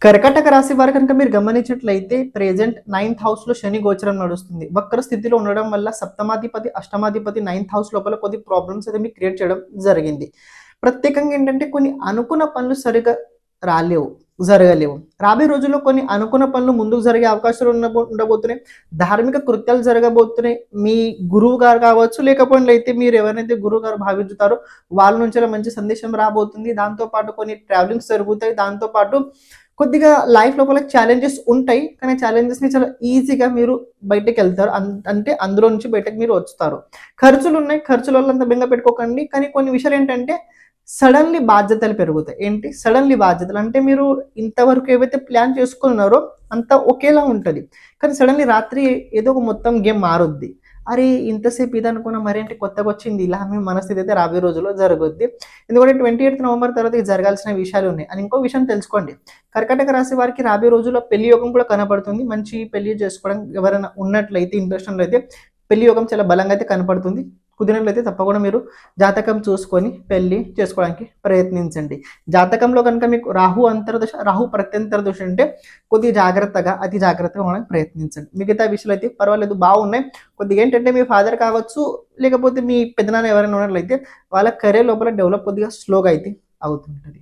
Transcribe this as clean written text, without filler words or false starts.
కర్కటక రాశి వారు కనుక మీరు గమనించినట్లయితే ప్రెజెంట్ 9th హౌస్ లో శని గోచరం నడుస్తుంది. వక్ర స్థితిలో ఉండడం వల్ల సప్తమాధిపతి, అష్టమాధిపతి 9th హౌస్ లోపల కొద్ది ప్రాబ్లమ్స్ అయితే మీకు క్రియేట్ చేయడం జరిగింది. ప్రత్యేకంగా ఏంటంటే కొన్ని అనుకున్న పనులు సరిగా రాలేవు, జరగలేవు. రాబోయే రోజుల్లో కొన్ని అనుకున్న పనులు ముందుకు జరిగే అవకాశాలు ఉండబోతున్నాయి. ధార్మిక కృత్యాలు జరగబోతున్నాయి. మీ గురువు గారు కావచ్చు, లేకపోతే మీరు ఎవరైతే గురువు గారు భావించుతారో వాళ్ళ నుంచి మంచి సందేశం రాబోతుంది. దాంతో పాటు కొన్ని ట్రావెలింగ్స్ జరుగుతాయి. దాంతో పాటు కొద్దిగా లైఫ్ లోపల ఛాలెంజెస్ ఉంటాయి. కానీ ఛాలెంజెస్ని చాలా ఈజీగా మీరు బయటకు వెళ్తారు. అంటే అందులో నుంచి బయటకు మీరు వస్తారు. ఖర్చులు ఉన్నాయి, ఖర్చుల వల్ల అంత బెంగ పెట్టుకోకండి. కానీ కొన్ని విషయాలు ఏంటంటే సడన్లీ బాధ్యతలు పెరుగుతాయి. ఏంటి సడన్లీ బాధ్యతలు అంటే మీరు ఇంతవరకు ఏవైతే ప్లాన్ చేసుకున్నారో అంతా ఒకేలా ఉంటుంది. కానీ సడన్లీ రాత్రి ఏదో ఒక మొత్తం గేమ్ మారుద్ది. అరే ఇంతసేపు ఇది అనుకున్నా మరేంటి కొత్తగా వచ్చింది ఇలా మీ మనస్థితి అయితే రాబోయే రోజుల్లో జరగొద్ది. ఎందుకంటే 28th నవంబర్ తర్వాత జరగాల్సిన విషయాలు ఉన్నాయి. అని ఇంకో విషయం తెలుసుకోండి, కర్కాటక రాశి వారికి రాబోయే రోజుల్లో పెళ్లి యోగం కూడా కనపడుతుంది. మంచి పెళ్లి చేసుకోవడం ఎవరైనా ఉన్నట్లయితే ఇంట్రెస్ట్ ఉన్నట్లయితే పెళ్లి యోగం చాలా బలంగా అయితే కనపడుతుంది. కుదిరినట్లయితే తప్పకుండా మీరు జాతకం చూసుకొని పెళ్లి చేసుకోవడానికి ప్రయత్నించండి. జాతకంలో కనుక మీకు రాహు అంతర్దశ, రాహు ప్రత్యంతర దశ అంటే కొద్దిగా జాగ్రత్తగా, అతి జాగ్రత్తగా ఉండడానికి ప్రయత్నించండి. మిగతా విషయాలు అయితే పర్వాలేదు, బాగున్నాయి. కొద్దిగా ఏంటంటే మీ ఫాదర్ కావచ్చు, లేకపోతే మీ పెద్దనాన్న ఎవరైనా ఉన్నట్లయితే వాళ్ళ కెరీర్ లోపల డెవలప్ కొద్దిగా స్లోగా అయితే అవుతుంటుంది.